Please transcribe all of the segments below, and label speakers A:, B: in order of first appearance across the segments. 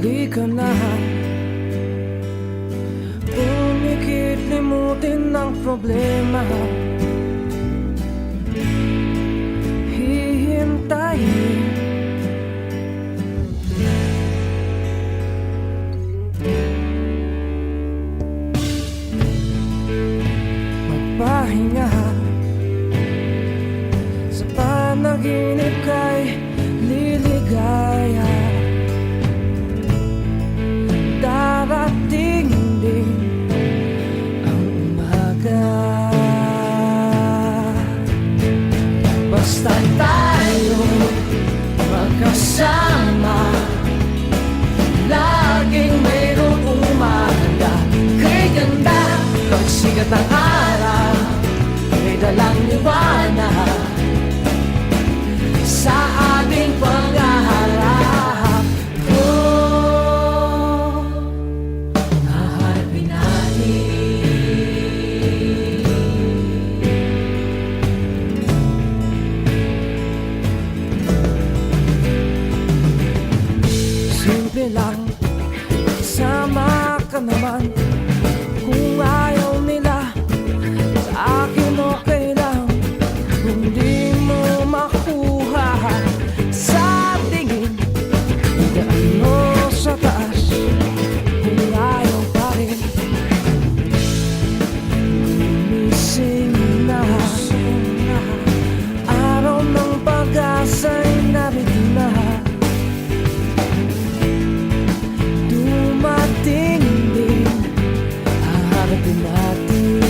A: Huli ka na, pumikit limutin ang problema. Hihintayin magpahinga. Sa panaginip kay liligaya. Darating din ang umaga. Basta tayo magkasama, laging mayroong umaga. Kay ganda, pagsikat ng araw, may dalang liwanag sa ating pangarap. Oh, haharapin natin. Simple lang, sama ka naman. Kung ayaw nila, sa akin okay lang. Kung di mo makuha sa tingin, ano sa taas, kung ayaw pa rin, gumising na. Araw ng pag-asa'y narito na. Dumating din, haharapin natin.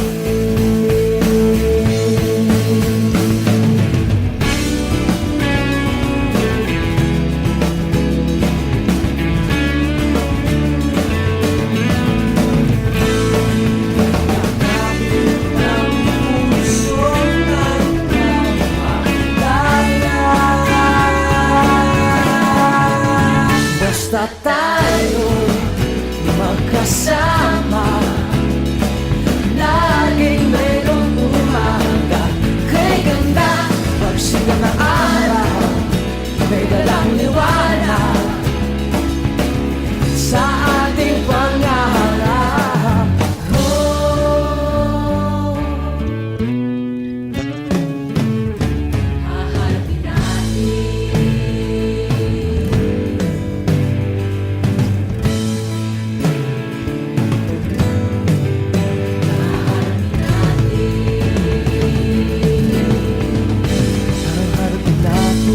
A: Basta tayo magkasama, laging mayroong umaga. Kay ganda, pagsikat ng araw, may dalang liwanag sa ating pangarap. Oh, haharapin natin. Haharapin natin.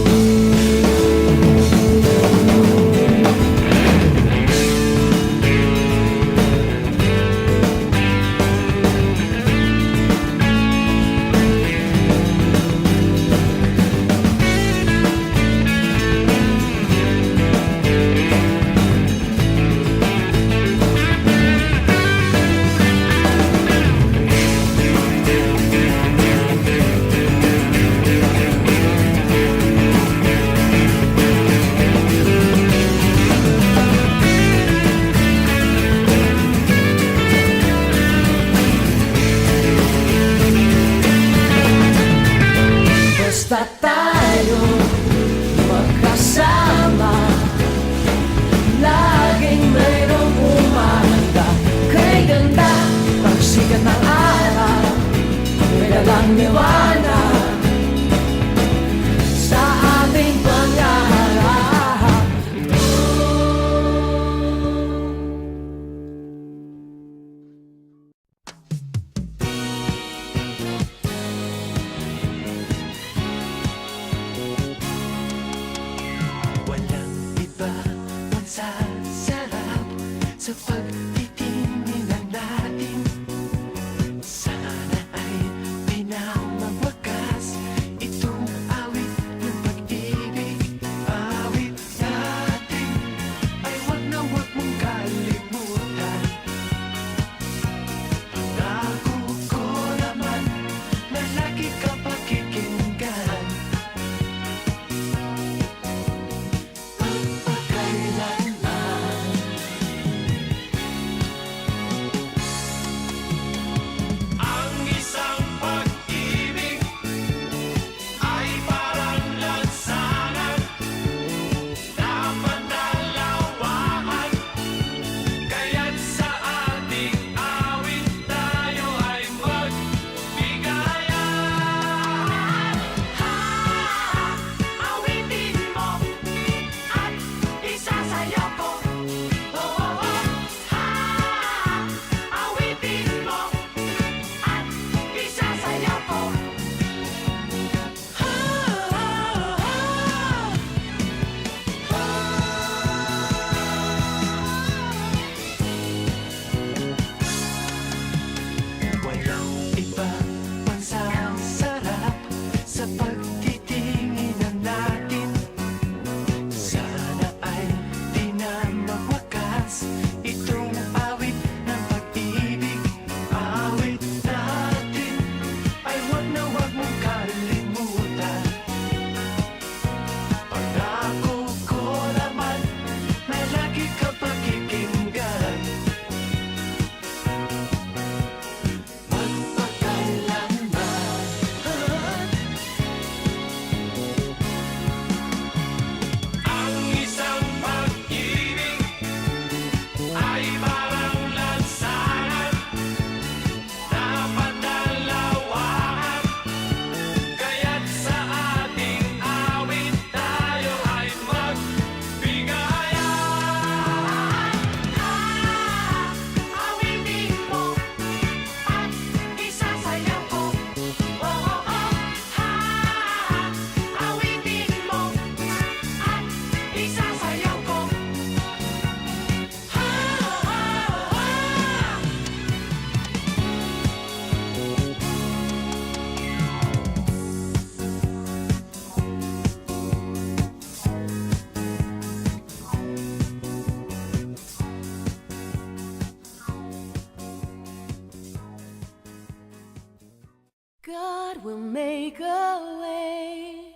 A: will make a way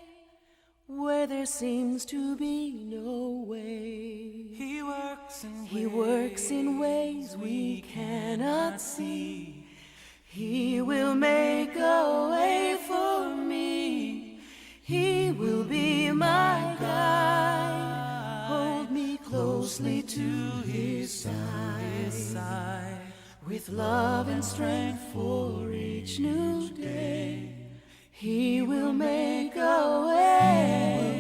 A: where there seems to be no way.
B: He works
A: in ways we cannot see. He will make a way for me. He will be my guide. Hold me closely to his side. With love and strength for each new day, he will make a way.